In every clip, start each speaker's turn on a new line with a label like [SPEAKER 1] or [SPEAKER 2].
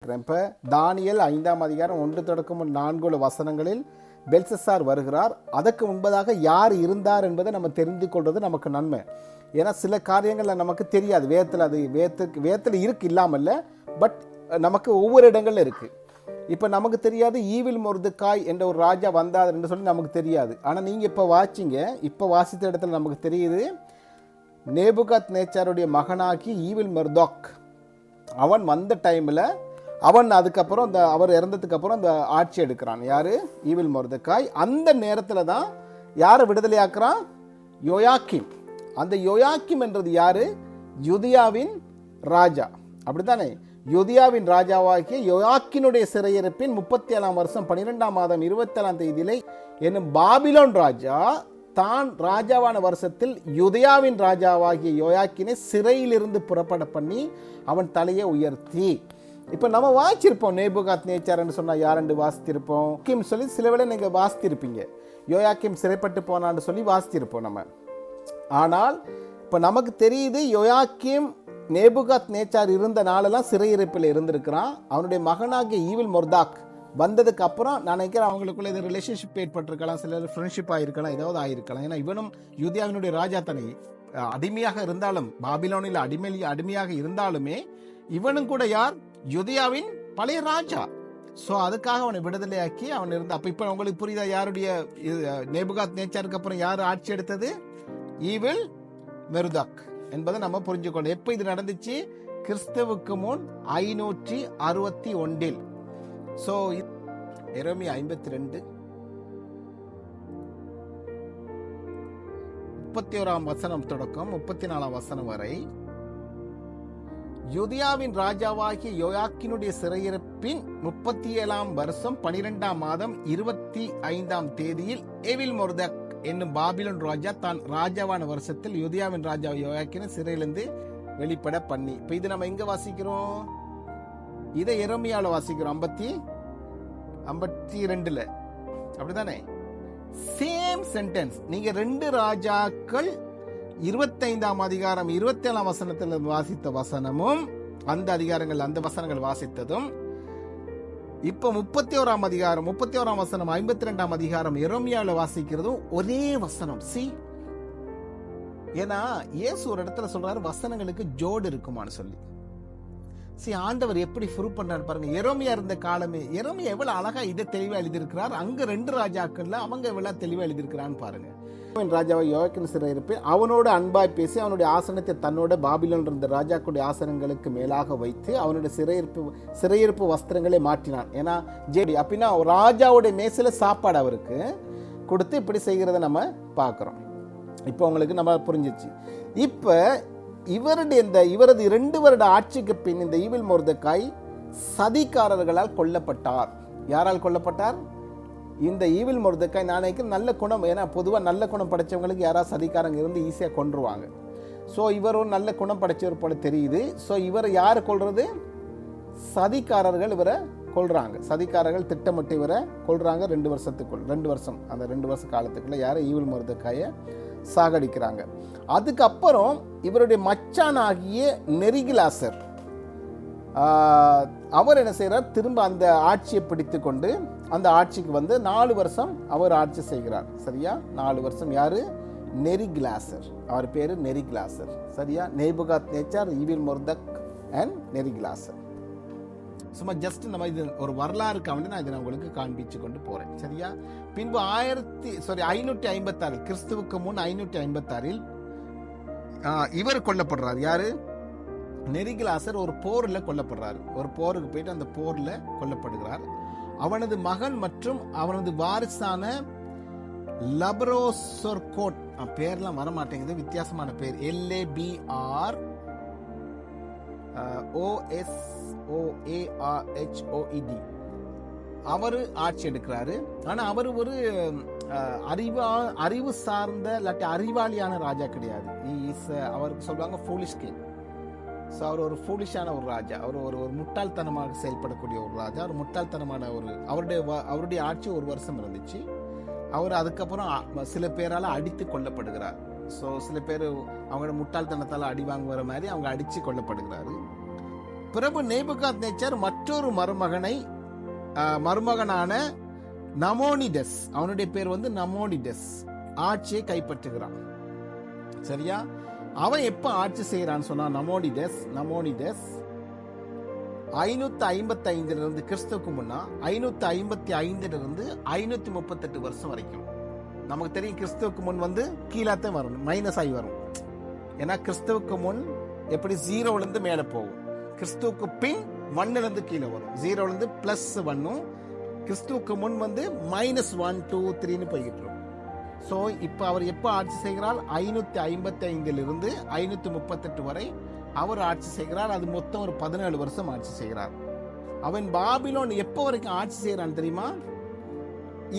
[SPEAKER 1] இருக்கிறேன். இப்போ தானியேல் 5ஆம் அதிகாரம் 1-4 வசனங்களில் பெல்சசார் வருகிறார். அதற்கு முன்பதாக யார் இருந்தார் என்பதை நம்ம தெரிந்து கொள்வது நமக்கு நன்மை. ஏன்னா சில காரியங்கள் நமக்கு தெரியாது, வேதத்தில் அது வேதத்தில் இருக்கு இல்லாமல், பட் நமக்கு ஒவ்வொரு இடங்கள்ல இருக்குது. இப்போ நமக்கு தெரியாது ஈவில் மொர்தெகாய் என்ற ஒரு ராஜா வந்தார் என்று சொல்லி நமக்கு தெரியாது. ஆனால் நீங்கள் இப்போ வாசித்த இடத்துல நமக்கு தெரியுது, நேபுகாத் நேச்சாருடைய மகனாகி ஈவில் மொர்தெக் அவன் வந்த டைமில் அவன் அதுக்கப்புறம் அவர் இறந்ததுக்கு அப்புறம் அந்த ஆட்சி எடுக்கிறான். யார்? ஈவில் மொர்தெகாய். அந்த நேரத்தில் தான் யாரை விடுதலையாக்குறான்? யோயாக்கிம். அந்த யோயாக்கிம் என்றது யார்? யூதியாவின் ராஜா, அப்படித்தானே? யூதியாவின் ராஜாவாகிய யோயாக்கினுடைய சிறையிருப்பின் 37ஆம் வருஷம் 12ஆம் மாதம் 27ஆம் தேதியிலே என்னும் பாபிலோன் ராஜா தான் ராஜாவான வருஷத்தில் யூதியாவின் ராஜாவாகிய யோயாக்கினை சிறையிலிருந்து புறப்பட பண்ணி அவன் தலையை உயர்த்தி. இப்போ நம்ம வாசிச்சிருப்போம், நேபுகாத் நேச்சார்னு சொன்னால் யாரென்று வாசித்திருப்போம். கிம் சொல்லி சில வேளை நீங்கள் வாசித்திருப்பீங்க, யோயாக்கிம் சிறைப்பட்டு போனான்னு சொல்லி வாசித்திருப்போம் நம்ம. ஆனால் இப்போ நமக்கு தெரியுது யோயாக்கிம் நேபுகாத் நேச்சார் இருந்த நாளெல்லாம் சிறையிருப்பில் இருந்திருக்கிறான். அவனுடைய மகனாகிய ஈவில் மொர்தெக் வந்ததுக்கு அப்புறம் நான் நினைக்கிறேன் அவங்களுக்குள்ள இது ரிலேஷன்ஷிப் ஏற்பட்டிருக்கலாம், சிலர் ஃப்ரெண்ட்ஷிப் ஆகிருக்கலாம், ஏதாவது ஆகிருக்கலாம். ஏன்னா இவனும் யூதியாவினுடைய ராஜா தானே, அடிமையாக இருந்தாலும் பாபிலோனில் அடிமையாக இருந்தாலுமே இவனும் கூட யார்? யூதியாவின் பழைய ராஜா. ஸோ அதுக்காக அவனை விடுதலையாக்கி அவன் இருந்த. அப்போ இப்போ உங்களுக்கு புரியுதா யாருடைய நேபுகாத் நேச்சாருக்கு அப்புறம் யார் ஆட்சி எடுத்தது? ஈவில் மொர்தெக் என்பதை நம்ம புரிஞ்சுக்கணும். எப்போ இது நடந்துச்சு? கிறிஸ்துவுக்கு முன் 561. ஸோ எரேமியா 52 31ஆம் வசனம் தொடக்கம் 34ஆம் வசனம் வரை யூதியாவின் ராஜாவாகிய யோயாக்கினுடைய சிறையிருப்பின் 37ஆம் வருஷம் 12ஆம் மாதம் 25ஆம் தேதியில் ஈவில் மொர்தெக் என்னும் பாபிலோன் ராஜா தான் ராஜாவான வருஷத்தில் யூதியாவின் ராஜா யோயாக்கினை சிறையிலிருந்து வெளிப்பட பண்ணி. இப்ப இது நம்ம எங்க வாசிக்கிறோம்? இதை எரேமியால வாசிக்கிறோம் 52, அப்படிதானே? Same sentence. நீங்க 2 ராஜாக்கள் 25ஆம் அதிகாரம் 27ஆம் வசனத்தில் வாசித்த வசனமும் அந்த அதிகாரங்கள் அந்த வசனங்கள் வாசித்ததும் இப்ப 31ஆம் அதிகாரம் 31ஆம் வசனம் 52ஆம் அதிகாரம் எரேமியால வாசிக்கிறதும் ஒரே வசனம். ஏன்னா இயேசு ஒரு இடத்துல சொல்றாரு வசனங்களுக்கு ஜோடு இருக்குமான்னு சொல்லி. ஆண்டவர் எப்படி ப்ரூவ் பண்றாரு பாருங்க. எரேமியா இருந்த காலமே, எரேமியா எவ்வளவு அழகா இதை தெளிவா எழுதியிருக்கிறார். அங்க 2 ராஜாக்கள்ல அவங்க எவ்வளவு தெளிவா எழுதியிருக்கிறான்னு பாருங்க. ராஜாவை யோயாக்கின் சிறையிருப்பு அவனோடு அன்பாய் பேசி அவனுடைய ஆசனத்தை தன்னோட பாபிலோன் இருந்த ராஜாக்களுடைய ஆசனங்களுக்கு மேலாக வைத்து அவனுடைய சிறையிருப்பு வஸ்திரங்களை மாற்றினான். ஏன்னா அப்படின்னா ராஜாவுடைய மேசில சாப்பாடு அவருக்கு கொடுத்து இப்படி செய்கிறத நம்ம பார்க்கிறோம். இப்போ உங்களுக்கு நம்ம புரிஞ்சிச்சு. இப்ப இவரது 2 வருட ஆட்சிக்கு பின் இந்த ஈவில் மொர்தெகாய் சதிகாரர்களால் கொல்லப்பட்டார். யாரால் கொல்லப்பட்டார்? இந்த ஈவில் மொர்தெகாய். நான் நினைக்கிறேன் நல்ல குணம், ஏன்னா பொதுவாக நல்ல குணம் படைச்சவங்களுக்கு யாராவது சதிகாரங்க இருந்து ஈஸியாக கொன்றுவாங்க. ஸோ இவரும் நல்ல குணம் படைச்சவர் போல தெரியுது. ஸோ இவரை யார் கொல்றது? சதிகாரர்கள் இவரை கொல்றாங்க. சதிகாரர்கள் திட்டமிட்டு இவரை கொல்றாங்க. 2 வருஷம் அந்த 2 வருஷ காலத்துக்குள்ள யாரை? ஈவில் மொர்தெகாயை சாகடிக்கிறாங்க. அதுக்கப்புறம் இவருடைய மச்சானாகிய நெரிகிலாசர் அவர் என்ன செய்கிறார்? திரும்ப அந்த ஆட்சியை பிடித்து கொண்டு அந்த ஆட்சிக்கு 4 வருஷம் அவர் ஆட்சி செய்கிறார். சரியா? 4 வருஷம். யாரு? நெரிகிலாசர். அவர் பேரு நெரிகிலாசர். சரியா? நேபுகாத் நேச்சார், ஈவில் மொர்தெக் அண்ட் நெரிகிலாசர். சும்மா ஜஸ்ட் நம்ம இது ஒரு வரலாறுக்கு வந்து நான் இதை உங்களுக்கு காண்பிச்சு கொண்டு போறேன். சரியா? பின்பு 556 கிறிஸ்துவுக்கு முன் 556 இவர் கொல்லப்படுறார். யாரு? நெரிகிலாசர் ஒரு போர்ல கொல்லப்படுறாரு. ஒரு போருக்கு போயிட்டு அந்த போர்ல கொல்லப்படுகிறார். அவனது மகன் மற்றும் அவனது வாரிசான லப்ரோசோர்கோட், பேர்லாம் வர மாட்டேங்குது, வித்தியாசமான பேர், LABROSOARHOED, அவரு ஆட்சி எடுக்கிறாரு. ஆனா அவரு ஒரு அறிவு சார்ந்த இல்லாட்டி அறிவாளியான ராஜா கிடையாது. அவருக்கு சொல்லுவாங்க ஃபூலிஷ் கிங். ஸோ அவர் ஒரு ஃபூலிஷான ஒரு ராஜா. அவர் ஒரு முட்டாள்தனமாக செயல்படக்கூடிய ஒரு ராஜா. ஒரு முட்டாள்தனமான அவருடைய ஆட்சி 1 வருஷம் இருந்துச்சு. அவர் அதுக்கப்புறம் சில பேரால் அடித்து கொல்லப்படுகிறார். ஸோ சில பேர் அவங்களோட முட்டாள்தனத்தால் அடி வாங்குற மாதிரி அவங்க அடித்து கொல்லப்படுகிறாரு. பிரபு நேபுகாத்நேச்சார் மற்றொரு மருமகனான நமோனிடஸ், அவனுடைய பேர் வந்து நமோனிடஸ், ஆட்சியை கைப்பற்றுகிறான். சரியா? அவன் எப்ப ஆட்சி செய்யறான்னு சொன்னா நமோனிடஸ் 555 கிறிஸ்துவுக்கு முன்னா 555 538 வருஷம் வரைக்கும். நமக்கு தெரியும் கிறிஸ்துவுக்கு முன் வந்து கீழாத்தான் வரும், மைனஸ் ஆகி வரும். ஏன்னா கிறிஸ்துவுக்கு முன் எப்படி 0ல இருந்து மேல போகும், கிறிஸ்துவுக்கு பின் 1ல இருந்து கீழே வரும். 0ல இருந்து +1, கிறிஸ்துவுக்கு முன் வந்து -1 2 3ன்னு போய்கிட்டு இருக்கும். ஸோ இப்போ அவர் எப்போ ஆட்சி செய்கிறார்? 555 538 வரை அவர் ஆட்சி செய்கிறார். அது மொத்தம் ஒரு 17 வருஷம் ஆட்சி செய்கிறார். அவன் பாபிலோன் எப்போ வரைக்கும் ஆட்சி செய்கிறான் தெரியுமா?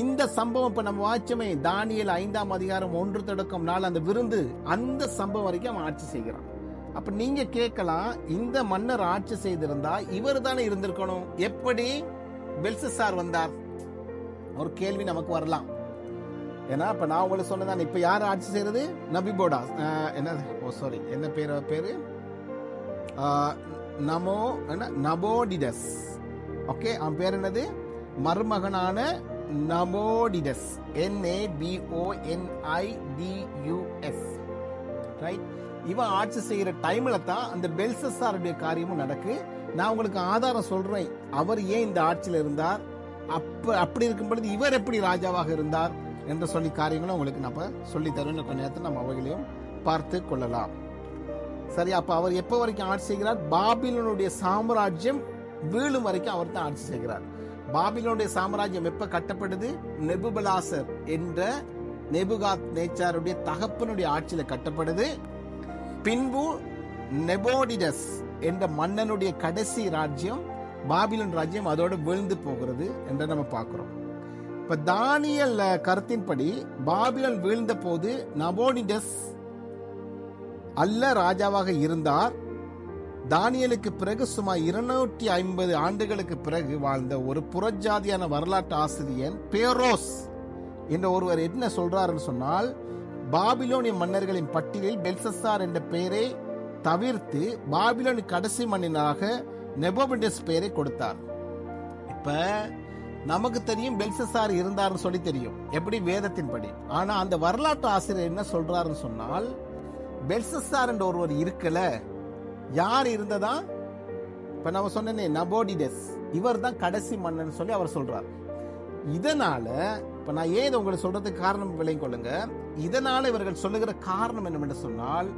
[SPEAKER 1] இந்த சம்பவம் இப்ப நம்ம வாச்சமே தானியேல் 5ஆம் அதிகாரம் 1 அந்த விருந்து, அந்த சம்பவம் வரைக்கும் அவன் ஆட்சி செய்கிறான். அப்ப நீங்க கேட்கலாம், இந்த மன்னர் ஆட்சி செய்திருந்தா இவர் தானே இருந்திருக்கணும், எப்படி பெல்சசார் வந்தார்? ஒரு கேள்வி நமக்கு வரலாம். ஏன்னா இப்ப நான் உங்களுக்கு சொன்னதான், இப்ப யார் ஆட்சி செய்யறது? நபிபோடா என்ன பேரு நபோடிடஸ். ஓகே, அவன் பேர் என்னது? மருமகனான நபோடிடஸ், NABONIDUS. ரைட்? இவன் ஆட்சி செய்யற டைம்ல தான் அந்த பெல்சசாருடைய காரியமும் நடக்கு. நான் உங்களுக்கு ஆதாரம் சொல்றேன், அவர் ஏன் இந்த ஆட்சியில் இருந்தார், அப்படி இருக்கும் பொழுது இவர் எப்படி ராஜாவாக இருந்தார் என்று சொல்லி காரியங்களும் உங்களுக்கு நான் சொல்லி தருவேன். கொஞ்ச நேரத்தில் நம்ம அவைகளையும் பார்த்து கொள்ளலாம். சரி, அப்ப அவர் எப்ப வரைக்கும் ஆட்சி செய்கிறார்? பாபிலோனுடைய சாம்ராஜ்யம் வீழும் வரைக்கும் அவர் தான் ஆட்சி செய்கிறார். பாபிலோனுடைய சாம்ராஜ்யம் எப்ப கட்டப்படுது? நெபுகத்நேச்சார் என்ற நேபுகாத்நேச்சாருடைய தகப்பனுடைய ஆட்சியில கட்டப்படுது. பின்பு நெபோடிடஸ் என்ற மன்னனுடைய கடைசி ராஜ்யம், பாபிலோன் ராஜ்யம், அதோடு வீழ்ந்து போகிறது என்று நம்ம பார்க்கிறோம். இப்ப தானியல் கருத்தின்படி பாபிலோன் வீழ்ந்த போது நபோடிடஸ் அல்ல ராஜாவாக இருந்தார். தானியலுக்கு பிறகு சுமார் 250 ஆண்டுகளுக்கு பிறகு வாழ்ந்த ஒரு புறஜாதியான வரலாற்று ஆசிரியர் பேரோஸ் என்ற ஒருவர் என்ன சொல்றாருன்னு சொன்னால், பாபிலோனிய மன்னர்களின் பட்டியலில் பெல்சசார் என்ற பெயரை தவிர்த்து பாபிலோன் கடைசி மன்னனாக நெபோடிடஸ் பெயரை கொடுத்தார். இப்ப நமக்கு தெரியும் பெல்சசார் இருந்தார்னு சொல்லி தெரியும், எப்படி வேதத்தின்படி. ஆனா அந்த வரலாற்று ஆசிரியர் என்ன சொல்றாருன்னு சொன்னால், பெல்சசார் என்ற ஒருவர் இருக்கல, யார் இருந்ததா? இப்ப நம்ம சொன்னே நபோடிடஸ், இவர் தான் கடைசி மன்னன் சொல்லி அவர் சொல்றார். இதனால இப்ப நான் ஏன் உங்களுக்கு சொல்றதுக்கு காரணம் விளங்கிக் கொள்ளுங்க. இதனால இவர்கள் சொல்லுகிற காரணம் என்னவென்று சொன்னால்,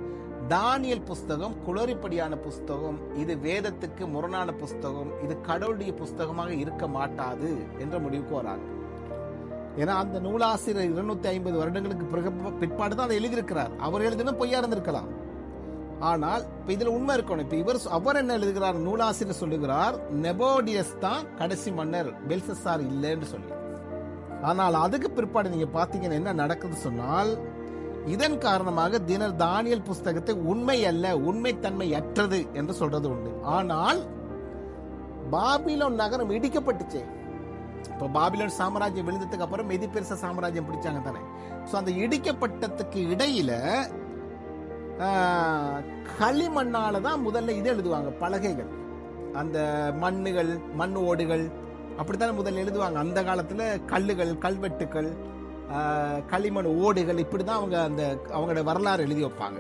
[SPEAKER 1] தானியல் புஸ்தகம் குளறுபடியான புஸ்தகம், இது வேதத்துக்கு முரணான புஸ்தகம், இது கடவுளுடைய புஸ்தகமாக இருக்க மாட்டாது என்ற முடிவுக்கு வராங்க. ஏன்னா அந்த நூலாசிரியர் 250 வருடங்களுக்கு பிற்பாடு தான் அதை எழுதியிருக்கிறார். அவர் எழுதினா பொய்யா இருந்திருக்கலாம். ஆனால் இப்ப இதுல உண்மை இருக்கணும். இப்ப அவர் என்ன எழுதுகிறார்? நூலாசிரியர் சொல்லுகிறார், நெபோடியஸ் தான் கடைசி மன்னர், பெல்சசார் இல்லைன்னு சொல்லி. ஆனால் அதுக்கு பிற்பாடு நீங்க பாத்தீங்கன்னா என்ன நடக்குது சொன்னால், இதன் காரணமாக தானியல் புஸ்தகத்தை உண்மை அல்ல, உண்மைத்தன்மை அற்றது என்று சொல்றது உண்டு. ஆனால் பாபிலோன் நகரம் இடிக்கப்பட்டுச்சு. இப்ப பாபிலோன் சாம்ராஜ்யம் விழுந்ததுக்கு அப்புறம் மெதிபெர்ச சாம்ராஜ்யம் பிடிச்சாங்க தானே. சோ அந்த இடிக்கப்பட்டதுக்கு இடையில களிமண்ணால தான் முதல்ல இது எழுதுவாங்க, பலகைகள், அந்த மண் ஓடுகள் அப்படித்தானே முதல்ல எழுதுவாங்க. அந்த காலத்துல கல்லுகள், கல்வெட்டுக்கள், களிமண் ஓடுகள், இப்படிதான் அவங்களோட வரலாறு எழுதி வைப்பாங்க.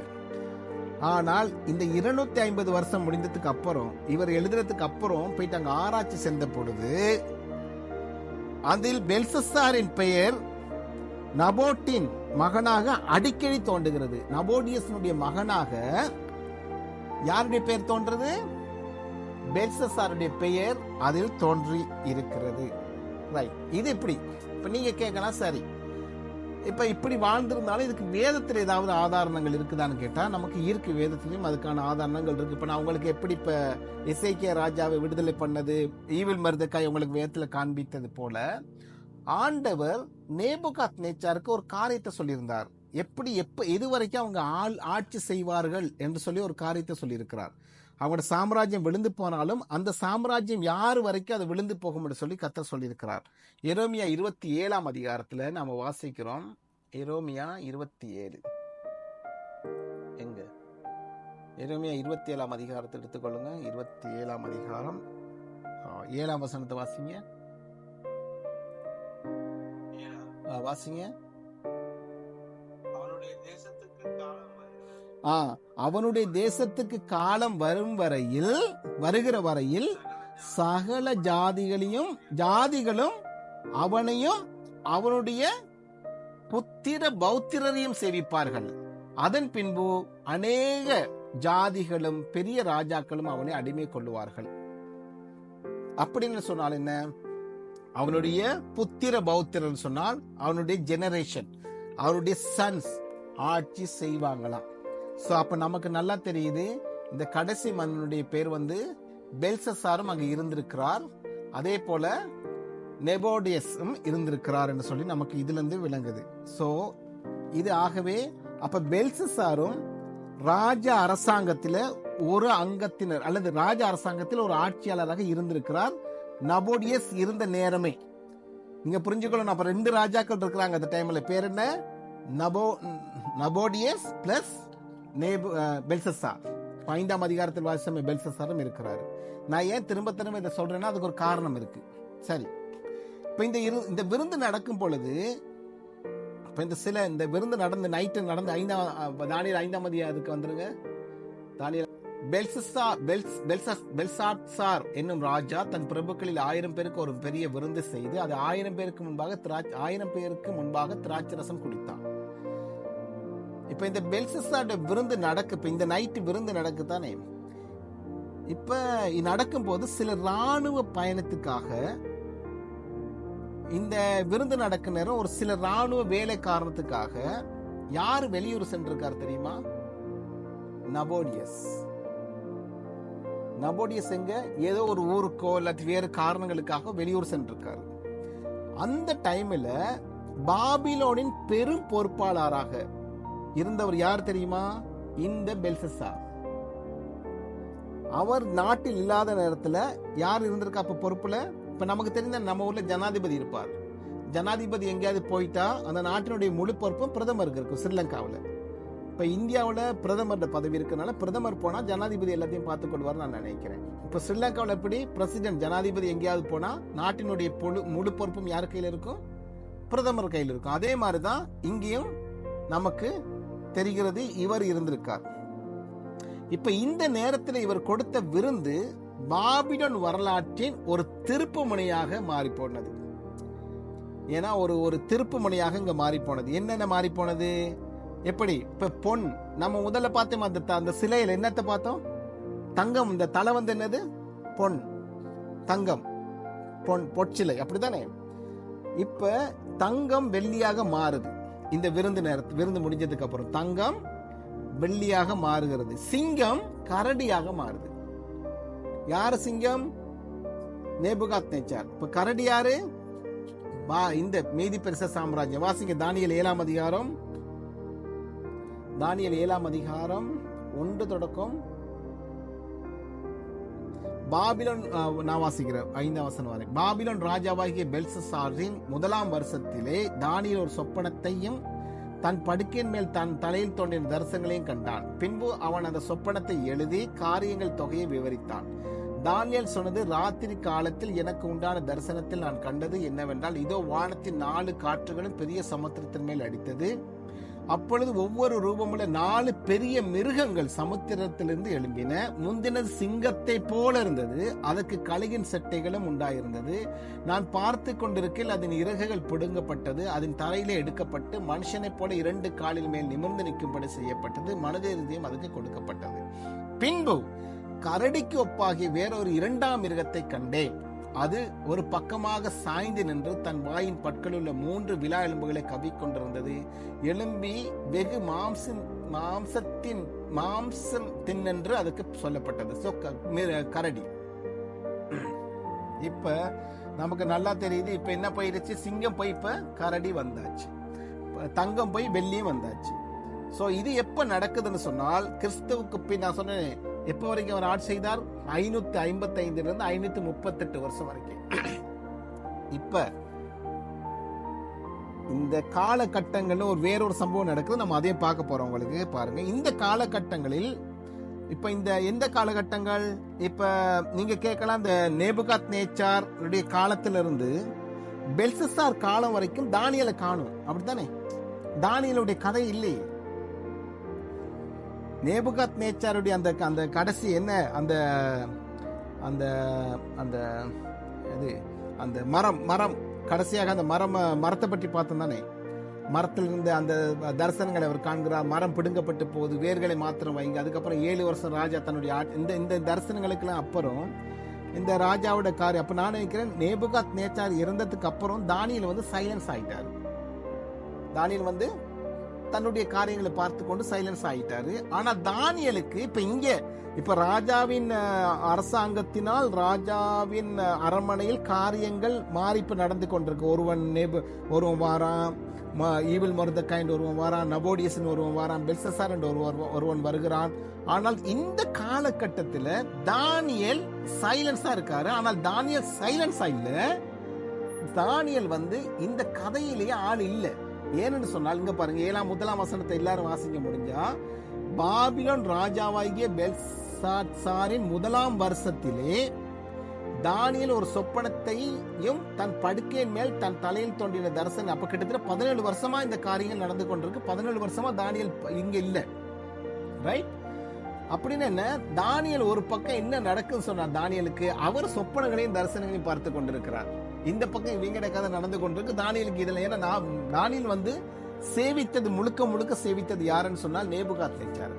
[SPEAKER 1] ஆனால் இந்த 250 வருஷம் முடிந்ததுக்கு அப்புறம், இவர் எழுதுறதுக்கு அப்புறம் போயிட்டு அங்க ஆராய்ச்சி சென்ற பொழுது, அதில் பெல்சசாரின் பெயர் நபோட்டின் மகனாக அடிக்கடி தோன்றுகிறது. நபோடியஸனுடைய மகனாக யாருடைய பெயர் தோன்றது? பெல்சசாருடைய பெயர் அதில் தோன்றி இருக்கிறது. ரைட், இது இப்படி. இப்ப நீங்க கேட்கலாம், சரி இப்ப இப்படி வாழ்ந்திருந்தாலும் இதுக்கு வேதத்தில் ஏதாவது ஆதாரணங்கள் இருக்குதான்னு கேட்டா நமக்கு இருக்கு. வேதத்திலையும் அதுக்கான ஆதாரணங்கள் இருக்கு. இப்ப நான் உங்களுக்கு எப்படி இப்ப எசேக்கியா ராஜாவை விடுதலை பண்ணது, ஈவில் மருதக்காய் உங்களுக்கு வேதத்துல காண்பித்தது போல, ஆண்டவர் நேபுகாத்நேச்சாருக்கு ஒரு காரியத்தை சொல்லியிருந்தார். எது வரைக்கும் அவங்க ஆட்சி செய்வார்கள் என்று சொல்லி ஒரு காரியத்தை சொல்லியிருக்கிறார். அவங்களோட சாம்ராஜ்யம் விழுந்து போனாலும் அந்த சாம்ராஜ்யம் யார் வரைக்கும் அது விழுந்து போகும் என்று சொல்லி கர்த்தர் சொல்லியிருக்கிறார். எரேமியா 27ஆம் அதிகாரத்துல நாம வாசிக்கிறோம். எரேமியா 27, எங்க எரேமியா 27ஆம் அதிகாரத்தை எடுத்துக்கொள்ளுங்க. 27ஆம் அதிகாரம் 7ஆம் வசனத்தை வாசிங்க. வாசிங்க. அவனுடைய தேசத்துக்கு காலம் வருகிற வரையில் சகல ஜாதிகளும் அவனையும் அவனுடைய புத்திர பௌத்திரரையும் சேவிப்பார்கள். அதன் பின்பு அநேக ஜாதிகளும் பெரிய ராஜாக்களும் அவனை அடிமை கொள்ளுவார்கள். அப்படின்னு சொன்னால் என்ன? அவனுடைய புத்திர பௌத்திரர் சொன்னால் அவனுடைய ஜெனரேஷன், அவனுடைய சன்ஸ் ஆட்சி செய்வாங்களாம். சோ அப்ப நமக்கு நல்லா தெரியுது, இந்த கடைசி மன்னனுடைய பேர் பெல்சசாரும் அங்க இருந்திருக்கிறார். அதே போல நெபோடியஸும் இருந்திருக்கிறார் என்று சொல்லி நமக்கு இதுல இருந்து விளங்குது. சோ இது ஆகவே அப்ப பெல்சசாரும் ராஜ அரசாங்கத்தில ஒரு அங்கத்தினர் அல்லது ராஜ அரசாங்கத்தில் ஒரு ஆட்சியாளராக இருந்திருக்கிறார். நபோடியஸ் இருந்த நேரமே நீங்க புரிஞ்சுக்கணும். அப்ப 2 ராஜாக்கள் இருக்கிறாங்க அந்த டைம்ல. பேர் என்ன? நபோடியஸ் பிளஸ் பெல்சசார். 5ஆம் அதிகாரத்தில் வாசிச்ச பெல்சசாரும் இருக்கிறாரு. நான் ஏன் திரும்ப இதை சொல்றேன்னா அதுக்கு ஒரு காரணம் இருக்கு. சரி, இப்ப இந்த விருந்து நடக்கும் பொழுது, இந்த விருந்து நடந்து நைட்டு நடந்து தானியேல் 5ஆம் அதிகாரத்துக்கு வந்துருங்க. தானியேல் பெல்சாத்சார் என்னும் ராஜா தன் பிரபுக்களில் 1000 பேருக்கு ஒரு பெரிய விருந்து செய்து அது 1000 பேருக்கு முன்பாக திராட்சை ரசம் குடித்தான். இப்ப இந்த பெல்சசாரோட விருந்து இப்ப இந்த நைட்டு விருந்து நடக்குதானே. இப்ப நடக்கும் போது சில ராணுவ பயணத்துக்காக இந்த விருந்து நடக்கும் நேரம் ஒரு சில ராணுவ வேலை காரணத்துக்காக யாரு வெளியூர் சென்றிருக்காரு தெரியுமா? நபோடியஸ் எங்க ஏதோ ஒரு ஊருக்கோ இல்லாட்டி வேறு காரணங்களுக்காக வெளியூர் சென்றிருக்காரு. அந்த டைம்ல பாபிலோனின் பெரும் பொறுப்பாளராக இருந்தவர் யார் தெரியுமா? இந்த பெல்சசார். அவர் நாட்டில் இல்லாத நேரத்துல யார் இருந்திருக்கா அப்ப பொறுப்புல? இப்ப நமக்கு தெரிந்த நம்ம ஊர்ல ஜனாதிபதி இருப்பார். ஜனாதிபதி எங்கேயாவது போயிட்டா அந்த நாட்டினுடைய முழு பொறுப்பும் பிரதமருக்கு இருக்கும். ஸ்ரீலங்காவில் இப்ப இந்தியாவில் பிரதமர் பதவி இருக்கனால பிரதமர் போனா ஜனாதிபதி எல்லாத்தையும் பார்த்துக் கொள்வார் நான் நினைக்கிறேன். இப்ப ஸ்ரீலங்காவில் எப்படி பிரசிடென்ட் ஜனாதிபதி எங்கேயாவது போனா நாட்டினுடைய முழு பொறுப்பும் யார் கையில் இருக்கும்? பிரதமர் கையில் இருக்கும். அதே மாதிரிதான் இங்கேயும் நமக்கு தெரிகிறது இவர் இருந்திருக்கார். இப்ப இந்த நேரத்தில் இவர் கொடுத்த விருந்து பாபிலோன் வரலாற்றின் ஒரு திருப்பு முனையாக மாறி போனது. ஏன்னா ஒரு திருப்பு முனையாக இங்க மாறி போனது. என்னென்ன மாறி போனது? எப்படி? இப்ப பொன் நம்ம முதல்ல பார்த்தோம், அந்த சிலையில என்னத்தை பார்த்தோம்? தங்கம். இந்த தலை என்னது? பொன், தங்கம், பொற்சிலை, அப்படித்தானே? இப்ப தங்கம் வெள்ளியாக மாறுது. இந்த விருந்து முடிஞ்சதுக்கு அப்புறம் தங்கம் வெள்ளியாக மாறுகிறது. சிங்கம் கரடியாக மாறுது. யாரு சிங்கம்? நேபுகாத்நேச்சார். இப்ப கரடி யாரு? இந்த மீதி பெருச சாம்ராஜ்யம். வாசிங்க தானியேல் 7ஆம் அதிகாரம். தானியேல் 7ஆம் அதிகாரம் 1 தொடக்கம் பாபிலோன். நான் வாசிக்கிறேன் 5ஆம் வசனம் வரை. பாபிலோன் ராஜாவாகிய பெல்சசாரின் 1ஆம் வருஷத்திலே தானியேல் ஒரு சொப்பனத்தையும் தன் படுக்கையின் மேல் தன் தலையில் தோன்றிய தரிசனங்களையும் கண்டான். பின்பு அவன் அந்த சொப்பனத்தை எழுதி காரியங்கள் தொகையை விவரித்தான். தானியேல் சொன்னது, ராத்திரி காலத்தில் எனக்கு உண்டான தரிசனத்தில் நான் கண்டது என்னவென்றால், இதோ வானத்தின் 4 காற்றுகளும் பெரிய சமுத்திரத்தின் மேல் அடித்தது. அப்பொழுது ஒவ்வொரு ரூபமுள்ள 4 பெரிய மிருகங்கள் சமுத்திரத்திலிருந்து எழும்பின. முந்தினது சிங்கத்தை போல இருந்தது, அதற்கு கழுகின் செட்டைகளும் உண்டாயிருந்தது. நான் பார்த்து கொண்டிருக்கையில் அதன் இறகுகள் பிடுங்கப்பட்டது, அதன் தரையிலே எடுக்கப்பட்டு மனுஷனை போல 2 காலில் மேல் நிமிர்ந்து நிற்கும்படி செய்யப்பட்டது. மனித இருதயம் அதுக்கு கொடுக்கப்பட்டது. பின்பு கரடிக்கு ஒப்பாகிய வேறொரு 2ஆம் மிருகத்தை கண்டேன். அது ஒரு பக்கமாக சாய்ந்து நின்று தன் வாயின் பற்களுள்ள 3 விலா எலும்புகளை கவிக்கொண்டிருந்தது. எலும்பி வெகு மாம்சம் தின்னென்று அதுக்கு சொல்லப்பட்டது. கரடி. இப்ப நமக்கு நல்லா தெரியுது. இப்ப என்ன போயிருச்சு? சிங்கம் போய் இப்ப கரடி வந்தாச்சு, தங்கம் போய் வெள்ளியும் வந்தாச்சு. சோ இது எப்ப நடக்குதுன்னு சொன்னால், கிறிஸ்துவுக்கு பின் நான் சொன்னேன் எப்ப வரைக்கும் அவர் ஆட்சி செய்தார்? 555 இருந்து 538 வருஷம் வரைக்கும். இப்ப இந்த காலகட்டங்கள்ல வேறொரு சம்பவம் நடக்குது, நம்ம அதையும் பார்க்க போறோம். உங்களுக்கு பாருங்க, இந்த காலகட்டங்களில் இப்ப இந்த எந்த காலகட்டங்கள், இப்ப நீங்க கேட்கலாம், இந்த நேபுகாத் நேச்சார் காலத்திலிருந்து பெல்சசார் காலம் வரைக்கும் தானியலை காணும், அப்படித்தானே? தானியலுடைய கதை இல்லையே. நேபுகாத் நேச்சாருடைய அந்த அந்த கடைசி என்ன, அந்த அந்த அந்த இது அந்த மரம் கடைசியாக அந்த மரத்தை பற்றி பார்த்தோம் தானே. மரத்தில் இருந்த அந்த தரிசனங்களை அவர் காண்கிறார். மரம் பிடுங்கப்பட்டு போகுது, வேர்களை மாத்திரம் வைங்க. அதுக்கப்புறம் 7 வருஷம் ராஜா தன்னுடைய இந்த தரிசனங்களுக்கெல்லாம் அப்புறம் இந்த ராஜாவோட காரியம். அப்ப நான் நினைக்கிறேன் நேபுகாத் நேச்சார் இறந்ததுக்கு அப்புறம் தானியேல் வந்து சைலன்ஸ் ஆயிட்டாரு. தானியேல் வந்து தன்னுடைய காரியங்களை பார்த்து கொண்டு சைலன்ஸ் ஆயிட்டாரு. ஆனா தானியேலுக்கு இப்ப ராஜாவின் அரசாங்கத்தினால் ராஜாவின் அரண்மனையில் காரியங்கள் மாறிப்பு நடந்து கொண்டிருக்கு. ஒருவன் வாரான், ஈவில் மொர்தெகாய் ஒருவன் வாரான், நபோடியஸ் ஒருவன் வாரான், பெல்சசார் ஒருவன் வருகிறான். ஆனால் இந்த காலகட்டத்தில் தானியேல் சைலன்ஸா இருக்காரு. ஆனால் தானியேல் சைலன்ஸா இல்ல. தானியேல் வந்து இந்த கதையிலேயே ஆள் இல்ல. ஏன்னு சொன்னால் இங்க பாருங்க, 7ஆம் வசனத்தை எல்லாரும் வாசிக்க முடிஞ்சா, பாபிலோன் ராஜாவாகிய பெல்சாத்சாரின் 1ஆம் வருஷத்திலே தானியேல் ஒரு சொப்பனத்தையும் தன் படுக்கையின் மேல் தன் தலையில் தோன்றின தரிசனம். அப்ப கிட்டத்தட்ட 17 வருஷமா இந்த காரியங்கள் நடந்து கொண்டிருக்கு. 17 வருஷமா தானியேல் இங்க இல்ல. ரைட்? அப்படின்னு என்ன, தானியேல் ஒரு பக்கம் என்ன நடக்குன்னு சொன்னா, தானியேலுக்கு அவர் சொப்பனங்களையும் தரிசனங்களையும் பார்த்து கொண்டிருக்கிறார். இந்த பக்கம் இவங்க கதை நடந்து கொண்டிருக்கு. தானியேலுக்கு இதுல ஏன்னா தானியேல் வந்து முழுக்க சேவித்தது யாருன்னு சொன்னால் நேபுகாத் நேச்சார்.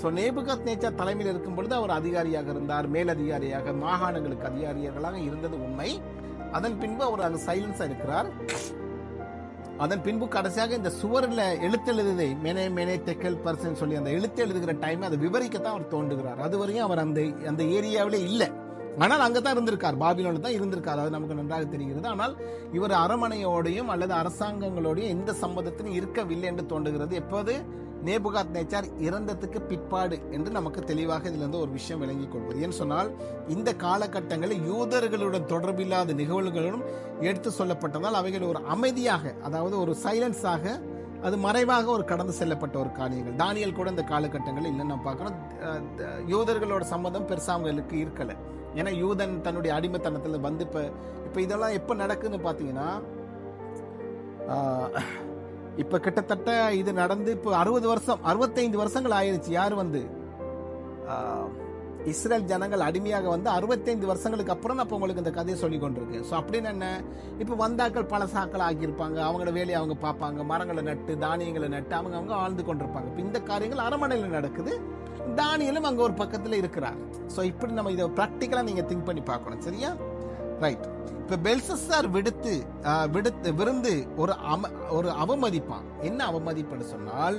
[SPEAKER 1] சோ நேபுகாத் நேச்சார் தலைமையில் இருக்கும் பொழுது அவர் அதிகாரியாக இருந்தார், மேலதிகாரியாக, மாகாணங்களுக்கு அதிகாரிகளாக இருந்தது உண்மை. அதன் பின்பு அவர் அங்கு சைலன்ஸா இருக்கிறார். அதன் பின்பு கடைசியாக இந்த சுவரில் எழுத்தெழுதுதை மேனே தெக்கல் பர்சன் சொல்லி அந்த எழுத்து எழுதுகிற டைம் அதை விவரிக்கத்தான் அவர் தோன்றுகிறார். அது வரையும் அவர் அந்த ஏரியாவிலே இல்லை. ஆனால் அங்கதான் இருந்திருக்கார், பாபிலோன்ல தான் இருந்திருக்கார். அது நமக்கு நன்றாக தெரிகிறது. ஆனால் இவர் அரண்மனையோடையும் அல்லது அரசாங்கங்களோடையும் எந்த சம்மதத்திலும் இருக்கவில்லை என்று தோன்றுகிறது. எப்போது நேபுகாத் நேச்சார் இறந்ததுக்கு பிற்பாடு என்று நமக்கு தெளிவாக இதுல இருந்து ஒரு விஷயம் விளங்கிக் கொள்வது. ஏன்னு சொன்னால் இந்த காலகட்டங்களில் யூதர்களுடன் தொடர்பில்லாத நிகழ்வுகளும் எடுத்து சொல்லப்பட்டதால் அவைகள் ஒரு அமைதியாக, அதாவது ஒரு சைலன்ஸாக, அது மறைவாக ஒரு கடந்து செல்லப்பட்ட ஒரு காரியங்கள். தானியேல் கூட இந்த காலகட்டங்களில் இல்லை நம்ம பார்க்கணும். யூதர்களோட சம்மதம் பெருசாங்களுக்கு இருக்கல. ஏன்னா யூதன் தன்னுடைய அடிமைத்தனத்துல வந்து இப்ப இதெல்லாம் எப்ப நடக்குன்னு பாத்தீங்கன்னா, இப்ப கிட்டத்தட்ட இது நடந்து இப்ப 65 வருஷங்கள் ஆயிருச்சு. யாரு வந்து இஸ்ரேல் ஜனங்கள் அடிமையாக வந்து 65 வருஷங்களுக்கு அப்புறம் அப்ப உங்களுக்கு இந்த கதையை சொல்லி கொண்டிருக்கு. ஸோ அப்படின்னு என்ன, இப்ப வந்தாக்கள் பல சாக்கள் ஆகியிருப்பாங்க, அவங்களோட வேலையை அவங்க பார்ப்பாங்க, மரங்களை நட்டு தானியங்களை நட்டு அவங்க வாழ்ந்து கொண்டிருப்பாங்க. இப்ப இந்த காரியங்கள் அரண்மனையில் நடக்குது, தானியேலும் அங்க ஒரு பக்கத்துல இருக்கிறார். ஸோ இப்படி நம்ம இதை பிராக்டிக்கலா நீங்க திங்க் பண்ணி பார்க்கணும். சரியா? ரைட். இப்ப பெல்சசார் விருந்து ஒரு அவமதிப்பான். என்ன அவமதிப்புன்னு சொன்னால்,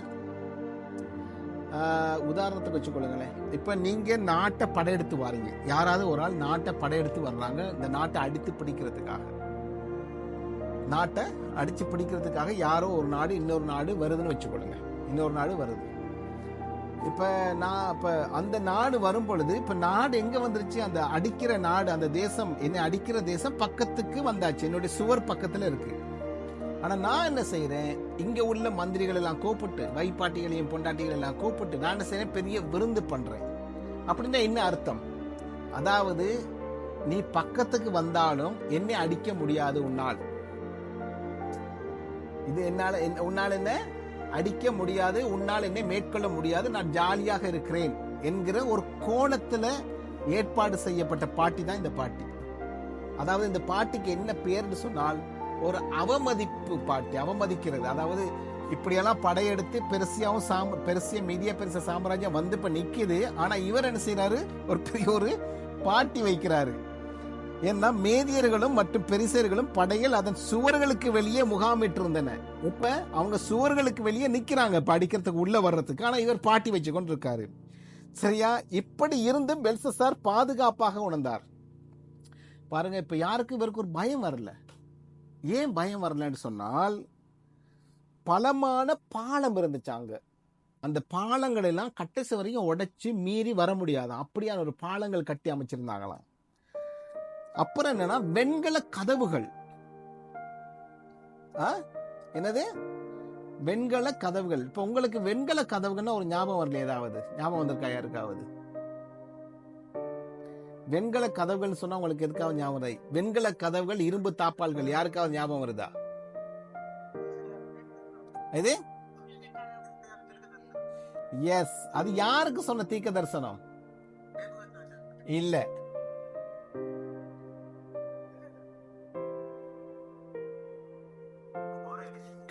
[SPEAKER 1] உதாரணத்துக்கு வச்சுக்கொள்ளுங்களேன். இப்ப நீங்க நாட்டை படையெடுத்து வாரீங்க, யாராவது ஒரு ஆள் நாட்டை படையெடுத்து வர்றாங்க, இந்த நாட்டை அடித்து பிடிக்கிறதுக்காக யாரோ ஒரு நாடு இன்னொரு நாடு வருதுன்னு வச்சுக்கொள்ளுங்க. இன்னொரு நாடு வருது. இப்ப அந்த நாடு வரும் பொழுது, இப்ப நாடு எங்க வந்துருச்சு, அந்த அடிக்கிற நாடு, அந்த தேசம், என்னை அடிக்கிற தேசம் பக்கத்துக்கு வந்தாச்சு, என்னுடைய சுவர் பக்கத்துல இருக்கு. ஆனா நான் என்ன செய்யறேன், இங்க உள்ள மந்திரிகள் எல்லாம் கூப்பிட்டு, வைப்பாட்டிகளையும் பொண்டாட்டிகள் எல்லாம் கூப்பிட்டு நான் என்ன செய்யறேன், பெரிய விருந்து பண்றேன். அப்படின்னா என்ன அர்த்தம்? அதாவது நீ பக்கத்துக்கு வந்தாலும் என்னை அடிக்க முடியாது உன்னால். இது உன்னால் என்ன அடிக்க முடியாது, உன்னால் என்னை மேற்கொள்ள முடியாது, நான் ஜாலியாக இருக்கிறேன் என்கிற ஒரு கோணத்துல ஏற்பாடு செய்யப்பட்ட பாட்டி தான் இந்த பாட்டி. அதாவது இந்த பாட்டிக்கு என்ன பேர்னு சொன்னால், ஒரு அவமதிப்பு பாட்டி, அவமதிக்கிறது. அதாவது இப்படியெல்லாம் படையெடுத்து பெருசிய மீதியா பெருச சாம்ராஜ்யம் வந்து இப்ப நிக்குது. ஆனா இவர் என்ன செய்யறாரு, ஒரு பெரிய ஒரு பாட்டி வைக்கிறாரு. ஏன்னா மேதியர்களும் மற்றும் பெரிசர்களும் படையில் அதன் சுவர்களுக்கு வெளியே முகாமிட்டு இருந்தன. இப்ப அவங்க சுவர்களுக்கு வெளியே நிக்கிறாங்க படிக்கிறதுக்கு, உள்ள வர்றதுக்கு. ஆனா இவர் பாட்டி வச்சு கொண்டு இருக்காரு. சரியா? இப்படி இருந்து பெல்சசார் பாதுகாப்பாக உணர்ந்தார். பாருங்க, இப்ப யாருக்கு இவருக்கு ஒரு பயம் வரல. ஏன் பயம் வரலன்னு சொன்னால், பலமான பாலம் இருந்துச்சாங்க. அந்த பாலங்கள் எல்லாம் கடைசி வரைக்கும் உடைச்சு மீறி வர முடியாது, அப்படியான ஒரு பாலங்கள் கட்டி அமைச்சிருந்தாங்களாம். அப்புறம் என்னன்னா, வெண்கல கதவுகள். என்னது? வெண்கல கதவுகள். இப்ப உங்களுக்கு வெண்கல கதவுகள்னா ஒரு ஞாபகம் வரல? ஏதாவது ஞாபகம் வந்திருக்கா யாருக்காவது? வெண்கல கதவுகள் சொன்னா உங்களுக்கு எதுக்காவது ஞாபகம் வருது? வெண்கல கதவுகள், இரும்பு தாப்பால்கள், யாருக்காவது ஞாபகம் வருதா? இது எஸ், அது யாருக்கு சொன்ன தீர்க்க தரிசனம்? இல்ல,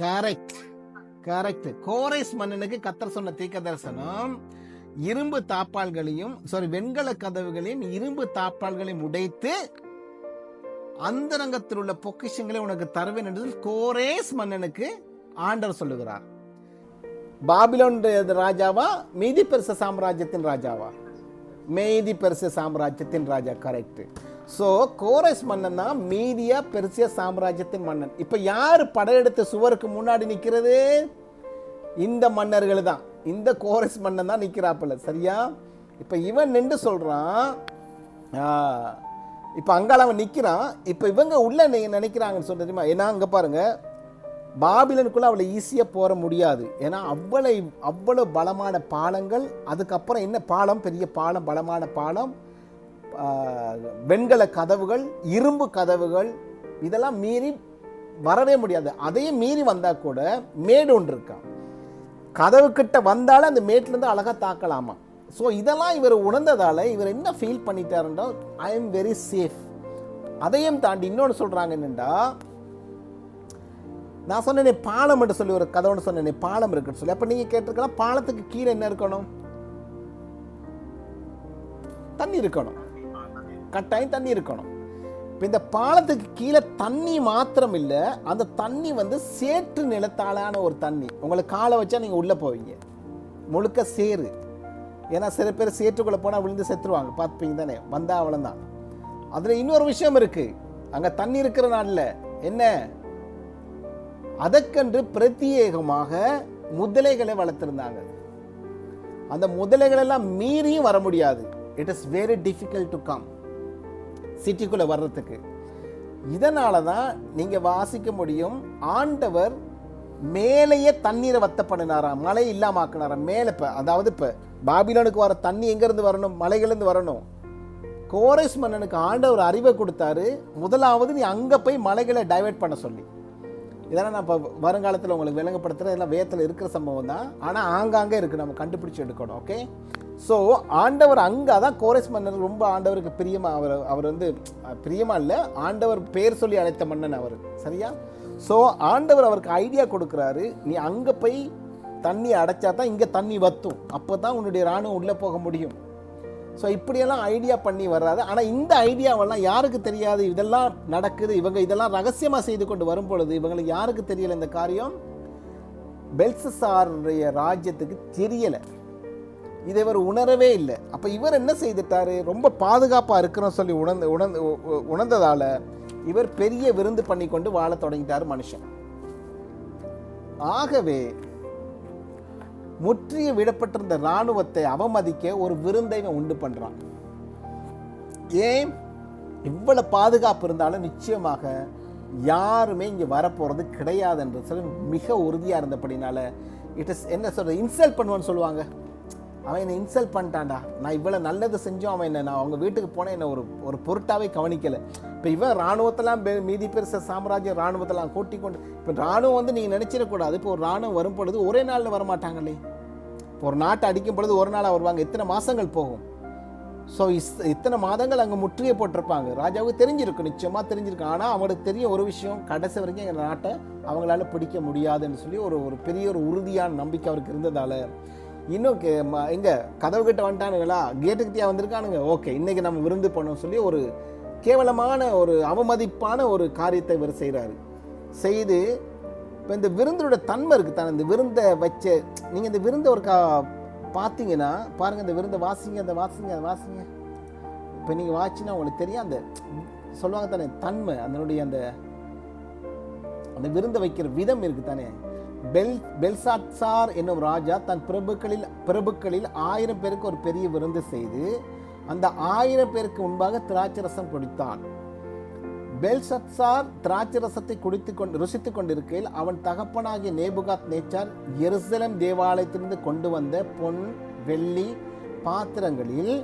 [SPEAKER 1] கரெக்ட் கரெக்ட். கோரேஸ் மன்னனுக்கு கர்த்தர் சொன்ன தீர்க்க தரிசனம், இரும்பு தாப்பால்களையும் வெண்கல கதவுகளையும் இரும்பு தாப்பால்களையும் உடைத்து அந்தரங்கத்தில் உள்ள பொக்கிஷங்களை உனக்கு தருவேன் என்று கோரேஸ் மன்னனுக்கு ஆண்டவர் சொல்லுகிறார். பாபிலோன் ராஜாவா மீதி பெர்ச சாம்ராஜ்யத்தின் ராஜாவா? மீதி பெர்சிய சாம்ராஜ்யத்தின் ராஜா. கரெக்ட். சோ கோரேஸ் மன்னன் தான் மீதியா பெர்சிய சாம்ராஜ்யத்தின் மன்னன். இப்ப யாரு படையெடுத்து சுவருக்கு முன்னாடி நிக்கிறது? இந்த மன்னர்கள் தான். இந்த கோரேஸ் மன்னன் தான் நிக்கிறாப்புல. சரியா? இப்ப இவன் நின்று சொல்றான், இப்ப அங்கால அவன் நிக்கிறான். இப்ப இவங்க உள்ள நினைக்கிறாங்கன்னு சொல்ல தெரியுமா? ஏன்னா அங்க பாருங்க, பாபிலனுக்குள்ள அவ்வளவு ஈஸியா போற முடியாது. ஏன்னா அவ்வளவு பலமான பாலங்கள். அதுக்கப்புறம் என்ன பாலம்? பெரிய பாலம், பலமான பாலம், வெண்கல கதவுகள், இரும்பு கதவுகள், இதெல்லாம் மீறி வரவே முடியாது. அதையும் மீறி வந்தா கூட மேடு ஒன்று இருக்கா, கதவு கிட்ட வந்தாலும் அந்த மேட்ல இருந்து அழகா தாக்கலாமா. ஸோ இதெல்லாம் இவர் உணர்ந்ததால இவர் என்ன ஃபீல் பண்ணிட்டாருன்னா, ஐ எம் வெரி சேஃப். அதையும் தாண்டி இன்னொன்று சொல்றாங்க என்னண்டா, நான் சொன்னேனே பாலம் என்று சொல்லி ஒரு கதவுன்னு சொன்னேனே, பாலம் இருக்குன்னு சொல்லி. அப்ப நீங்க கேட்டிருக்கலாம், பாலத்துக்கு கீழே என்ன இருக்கணும்? தண்ணி இருக்கணும், கட்டாயம் தண்ணி இருக்கணும். இப்போ இந்த பாலத்துக்கு கீழே தண்ணி மாத்திரம் இல்லை, அந்த தண்ணி சேற்று நிலத்தாலான ஒரு தண்ணி. உங்களுக்கு காலை வச்சா நீங்கள் உள்ளே போவீங்க, முழுக்க சேரு. ஏன்னா சில பேர் சேற்றுக்குள்ளே போனால் விழுந்து செத்துருவாங்க, பார்த்துப்பீங்க தானே. வந்தால் அவ்வளோதான். அதில் இன்னொரு விஷயம் இருக்குது, அங்கே தண்ணி இருக்கிற நாளில் என்ன, அதற்கென்று பிரத்யேகமாக முதலைகளை வளர்த்திருந்தாங்க. அந்த முதலைகள் எல்லாம் மீறியும் வர முடியாது. It is very difficult to come சிட்டிக்குள்ள வர்றதுக்கு. இதனால தான் நீங்க வாசிக்க முடியும், ஆண்டவர் மேலேயே தண்ணீரை வத்தப்படினாராம், மழை இல்லாம ஆக்கினாராம். மேல அதாவது இப்ப பாபிலோனுக்கு வர தண்ணி எங்க இருந்து வரணும்? மலைகளிலிருந்து வரணும். கோரேஸ் மன்னனுக்கு ஆண்டவர் அறிவை கொடுத்தாரு, முதலாவது நீ அங்க போய் மலைகளை டைவர்ட் பண்ண சொல்லி. இதெல்லாம் நான் இப்போ வருங்காலத்தில் உங்களுக்கு விளங்கப்படுத்துறது எல்லாம் வேதத்தில் இருக்கிற சம்பவம் தான், ஆனால் ஆங்காங்கே இருக்குது, நம்ம கண்டுபிடிச்சி எடுக்கணும். ஓகே. ஸோ ஆண்டவர் அங்கே தான் கோரேஸ் மன்னர் ரொம்ப ஆண்டவருக்கு பிரியமா, அவர் பிரியமா இல்லை, ஆண்டவர் பேர் சொல்லி அழைத்த மன்னன் அவர். சரியா? ஸோ ஆண்டவர் அவருக்கு ஐடியா கொடுக்குறாரு, நீ அங்கே போய் தண்ணி அடைச்சா தான் இங்கே தண்ணி வத்தும், அப்போ தான் உன்னுடைய இராணுவம் உள்ளே போக முடியும். ஸோ இப்படியெல்லாம் ஐடியா பண்ணி வர்றாரு. ஆனால் இந்த ஐடியாவெல்லாம் யாருக்கு தெரியாது? இதெல்லாம் நடக்குது, இவங்க இதெல்லாம் ரகசியமாக செய்து கொண்டு வரும் பொழுது இவங்களுக்கு யாருக்கு தெரியலை இந்த காரியம்? பெல்சசாருடைய ராஜ்யத்துக்கு தெரியலை, இதை இவர் உணரவே இல்லை. அப்போ இவர் என்ன செய்துட்டாரு? ரொம்ப பாதுகாப்பாக இருக்கிறோம் சொல்லி உணர்ந்ததால இவர் பெரிய விருந்து பண்ணி கொண்டு வாழ தொடங்கிட்டார் மனுஷன். ஆகவே முற்றிய விடப்பட்டிருந்த இராணுவத்தை அவமதிக்க ஒரு விருந்தை உண்டு பண்றான். ஏன்? இவ்வளவு பாதுகாப்பு இருந்தாலும் நிச்சயமாக யாருமே இங்க வரப்போறது கிடையாது என்று சொல்லி மிக உறுதியா இருந்தபடினால, இட் இஸ் என்ன சொல்றது, இன்சல்ட் பண்ணுவான்னு சொல்லுவாங்க. அவன் என்னை இன்சல்ட் பண்ணிட்டான்டா, நான் இவ்வளவு நல்லது செஞ்சோம், அவன் என்ன, நான் அவங்க வீட்டுக்கு போனேன், என்ன ஒரு பொருட்டாவே கவனிக்கல. இப்போ இவன் ராணுவத்தெல்லாம் மீதி பெருச சாம்ராஜ்யம் ராணுவத்தெல்லாம் கூட்டி கொண்டு, இப்போ ராணுவம் நீங்க நினைச்சிடக்கூடாது, இப்போ ஒரு ராணுவம் வரும் பொழுது ஒரே நாளில் வரமாட்டாங்களே. இப்போ ஒரு நாட்டை அடிக்கும் பொழுது ஒரு நாளாக வருவாங்க, எத்தனை மாசங்கள் போகும். ஸோ இத்தனை மாதங்கள் அங்கே முற்றுகை போட்டிருப்பாங்க. ராஜாவுக்கு தெரிஞ்சிருக்கும், நிச்சயமா தெரிஞ்சிருக்கும். ஆனால் அவங்களுக்கு தெரியும் ஒரு விஷயம், கடைசி வரைக்கும் எங்கள் நாட்டை அவங்களால பிடிக்க முடியாதுன்னு சொல்லி ஒரு பெரிய ஒரு உறுதியான நம்பிக்கை அவருக்கு இருந்ததால, இன்னும் எங்க கதவு கிட்ட வந்துட்டானுங்களா, கேட்டுக்கிட்டே வந்திருக்கானுங்க, ஓகே இன்னைக்கு நம்ம விருந்து பண்ணோம் சொல்லி ஒரு கேவலமான ஒரு அவமதிப்பான ஒரு காரியத்தை இவர் செய்கிறாரு. செய்து இப்போ இந்த விருந்தோட தன்மை இருக்குது தானே, இந்த விருந்தை வச்ச நீங்கள் இந்த விருந்தை ஒரு பார்த்தீங்கன்னா பாருங்கள், இந்த விருந்தை வாசிங்க, அந்த வாசிங்க. இப்போ நீங்கள் வாசினா உங்களுக்கு தெரியும், அந்த சொல்லுவாங்க தானே தன்மை, அதனுடைய அந்த விருந்தை வைக்கிற விதம் இருக்குது தானே. பெல்சாத்சார் என்னும் ராஜா தன் பிரபுக்களில் 1000 பேருக்கு ஒரு பெரிய விருந்து செய்து அந்த 1000 பேருக்கு முன்பாக திராட்சை ரசம் கொடுத்தான். பெல்ஷத்சார் திராட்சை ரசத்தை ருசித்துக் கொண்டிருக்கையில் அவன் தகப்பனாகிய நேபுகாத் நேச்சார் எருசலேம் தேவாலயத்திலிருந்து கொண்டு வந்த பொன் வெள்ளி பாத்திரங்களில்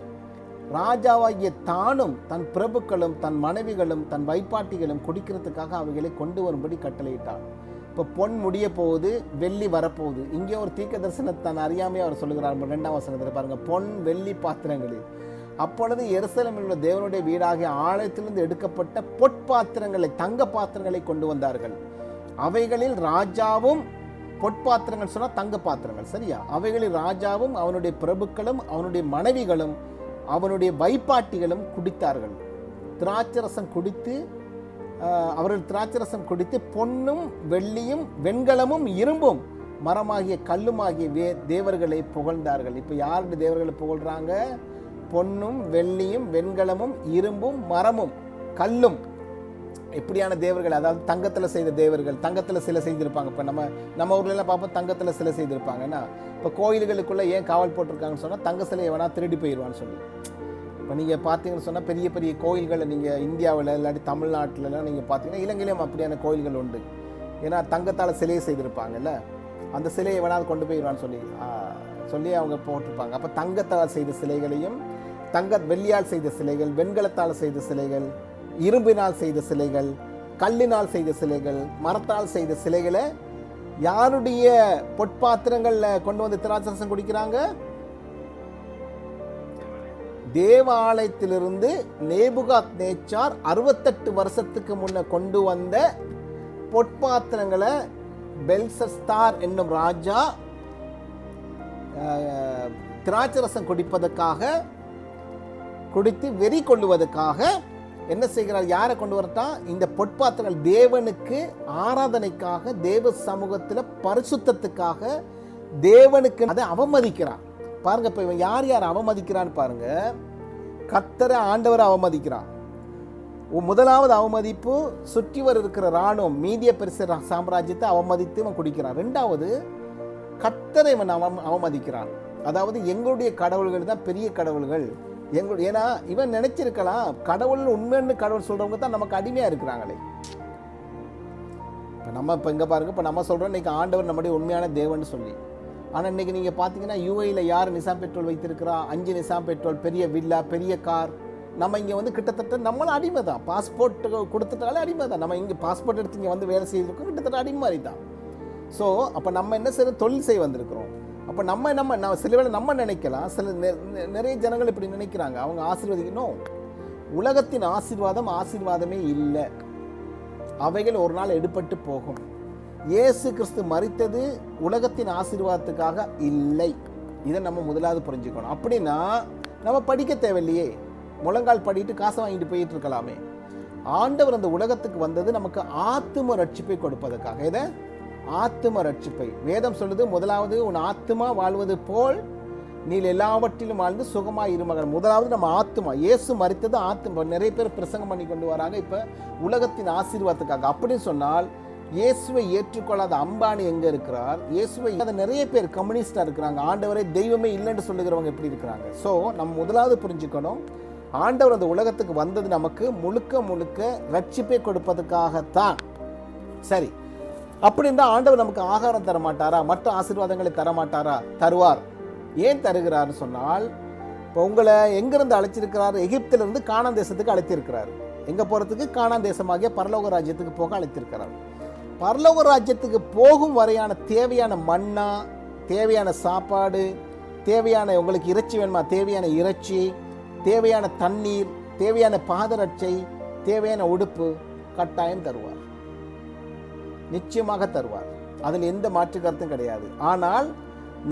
[SPEAKER 1] ராஜாவாகிய தானும் தன் பிரபுக்களும் தன் மனைவிகளும் தன் வைப்பாட்டிகளும் குடிக்கிறதுக்காக அவைகளை கொண்டு வரும்படி கட்டளையிட்டான். இப்போ பொன் முடிய போகுது, வெள்ளி வரப்போகுது. இங்கே ஒரு தீர்க்க தரிசனத்தை தான் அறியாமையே அவர் சொல்லுகிறார். 2ஆம் வசனத்தில் பாருங்க, பொன் வெள்ளி பாத்திரங்களில். அப்பொழுது எருசலேமில் உள்ள தேவனுடைய வீடாகிய ஆலயத்திலிருந்து எடுக்கப்பட்ட பொற்பாத்திரங்களை, தங்க பாத்திரங்களை கொண்டு வந்தார்கள். அவைகளில் ராஜாவும், பொற்பாத்திரங்கள் சொன்னா தங்க பாத்திரங்கள், சரியா? அவைகளில் ராஜாவும் அவனுடைய பிரபுக்களும் அவனுடைய மனைவிகளும் அவனுடைய வைப்பாட்டிகளும் குடித்தார்கள். திராட்சரசம் குடித்து அவர்கள் திராட்சரசம் குடித்து பொன்னும் வெள்ளியும் வெண்கலமும் இரும்பும் மரமாகிய கல்லுமாகிய தேவர்களை புகழ்ந்தார்கள். இப்போ யாருடைய தேவர்களை புகழ்றாங்க? பொன்னும் வெள்ளியும் வெண்கலமும் இரும்பும் மரமும் கல்லும். எப்படியான தேவர்கள்? அதாவது தங்கத்தில் செய்த தேவர்கள். தங்கத்தில் சிலை செய்திருப்பாங்க. இப்போ நம்ம ஊர்லாம் பார்ப்போம், தங்கத்தில் சிலை செய்திருப்பாங்கன்னா, இப்போ கோயில்களுக்குள்ளே ஏன் காவல் போட்டிருக்காங்கன்னு சொன்னால் தங்க சிலை எவனா திருடி போயிடுவான்னு சொல்லி. இப்போ நீங்கள் பார்த்தீங்கன்னு சொன்னால் பெரிய பெரிய கோயில்களை நீங்கள் இந்தியாவில் இல்லாட்டி தமிழ்நாட்டிலலாம் நீங்கள் பார்த்தீங்கன்னா, இலங்கையிலும் அப்படியான கோயில்கள் உண்டு. ஏன்னா தங்கத்தால் சிலையை செய்திருப்பாங்கல்ல, அந்த சிலையை எவனாவது கொண்டு போயிடுவான்னு சொல்லி அவங்க போட்டிருப்பாங்க. அப்போ தங்கத்தால் செய்த சிலைகளையும், வெள்ளியால் செய்த சிலைகள், வெண்கலத்தால் செய்த சிலைகள், இரும்பினால் செய்த சிலைகள், கல்லினால் செய்த சிலைகள், மரத்தால் செய்த சிலைகளை யாருடைய பொற்பாத்திரங்கள்ல கொண்டு வந்து திராட்சரசம் குடிக்கிறாங்க? தேவாலயத்திலிருந்து நேபுகாத் நேச்சார் 68 வருஷத்துக்கு முன்ன கொண்டு வந்த பொற்பாத்திரங்களை பெல்ஷத்சார் என்னும் ராஜா திராட்சரசம் குடித்து வெறி கொள்ளுவதற்காக என்ன செய்கிறார்? யாரை கொண்டு வரட்டா? இந்த பொற்பாத்திரங்கள் தேவனுக்கு ஆராதனைக்காக, தேவ சமூகத்தில் பரிசுத்தத்துக்காக, தேவனுக்கு அதை அவமதிக்கிறான். பாருங்க, இப்ப இவன் யார் யார் அவமதிக்கிறான்னு பாருங்க. கர்த்தரை, ஆண்டவரை அவமதிக்கிறான். முதலாவது அவமதிப்பு சுற்றி வர இருக்கிற ராணுவம், மீதிய பெருச சாம்ராஜ்யத்தை அவமதித்து இவன் குடிக்கிறான். 2வது கர்த்தரை இவன் அவமதிக்கிறான். அதாவது எங்களுடைய கடவுள்கள் தான் பெரிய கடவுள்கள். ஏன்னா இவன் நினைச்சிருக்கலாம், கடவுள் உண்மைன்னு கடவுள் சொல்றவங்க தான் நமக்கு அடிமையா இருக்கிறாங்களே. இப்போ இங்க பாருங்க, இப்போ நம்ம சொல்றோம் இன்னைக்கு ஆண்டவர் நம்முடைய உண்மையான தேவன் சொல்லி. ஆனால் இன்னைக்கு நீங்கள் பார்த்தீங்கன்னா யூஏயில் யார் நிசாம் பெட்ரோல் வைத்திருக்கிறா? 5 நிசாம் பெட்ரோல், பெரிய வில்லா, பெரிய கார். நம்ம இங்கே வந்து கிட்டத்தட்ட நம்மளும் அடிமை தான். பாஸ்போர்ட் கொடுத்துட்டாலே அடிமை தான். நம்ம இங்கே பாஸ்போர்ட் எடுத்து இங்கே வந்து வேலை செய்திருக்கோம், கிட்டத்தட்ட அடிமை மாதிரி தான். ஸோ அப்போ நம்ம என்ன செய்ய, தொழில் செய்ய வந்திருக்கிறோம். அப்போ நம்ம சில வேளை நம்ம நினைக்கலாம், நிறைய ஜனங்கள் இப்படி நினைக்கிறாங்க, அவங்க ஆசீர்வதிக்கணும். உலகத்தின் ஆசீர்வாதமே இல்லை. அவைகள் ஒரு நாள் எடுபட்டு போகும். இயேசு கிறிஸ்து மரித்தது உலகத்தின் ஆசீர்வாதத்துக்காக இல்லை. இதை நம்ம முதலாவது புரிஞ்சுக்கணும். அப்படின்னா நம்ம படிக்க தேவையில்லையே, முழங்கால் படிட்டு காசை வாங்கிட்டு போயிட்டு இருக்கலாமே. ஆண்டவர் அந்த உலகத்துக்கு வந்தது நமக்கு ஆத்தும ரட்சிப்பை கொடுப்பதற்காக. இதை ஆத்தும ரட்சிப்பை வேதம் சொல்லுது. முதலாவது உன் ஆத்துமா வாழ்வது போல் நீ எல்லாவற்றிலும் வாழ்ந்து சுகமாய் இருமகன். முதலாவது நம்ம ஆத்துமா, இயேசு மரித்தது ஆத்துமா. நிறைய பேர் பிரசங்கம் பண்ணி கொண்டு வராங்க இப்ப உலகத்தின் ஆசீர்வாதத்துக்காக. அப்படின்னு சொன்னால் இயேசுவை ஏற்றுக்கொள்ளாத அம்பானி எங்க இருக்கிறார்? இயேசுவை நிறைய பேர் கம்யூனிஸ்டா இருக்கிறாங்க. ஆண்டவரை தெய்வமே இல்லைன்னு சொல்லுகிறவங்க எப்படி இருக்கிறாங்க? ஸோ நம்ம முதலாவது புரிஞ்சுக்கணும், ஆண்டவர் அந்த உலகத்துக்கு வந்தது நமக்கு முழுக்க ரட்சிப்பை கொடுப்பதற்காகத்தான். சரி, அப்படி இருந்தால் ஆண்டவர் நமக்கு ஆகாரம் தர மாட்டாரா? மற்ற ஆசீர்வாதங்களை தர மாட்டாரா? தருவார். ஏன் தருகிறார்னு சொன்னால், இப்போ உங்களை எங்கிருந்து அழைச்சிருக்கிறார்? எகிப்திலிருந்து கானான் தேசத்துக்கு அழைத்திருக்கிறார். எங்க போறதுக்கு? கானான் தேசமாகிய பரலோக ராஜ்யத்துக்கு போக அழைத்திருக்கிறார். பரலோக ராஜ்யத்துக்கு போகும் வரையான தேவையான மன்னா, தேவையான சாப்பாடு, தேவையான உங்களுக்கு இறைச்சி வேணுமா? தேவையான இறைச்சி, தேவையான தண்ணீர், தேவையான பாதரட்சை, தேவையான உடுப்பு கட்டாயம் தருவார். நிச்சயமாக தருவார். அதில் எந்த மாற்று கருத்தும் கிடையாது. ஆனால்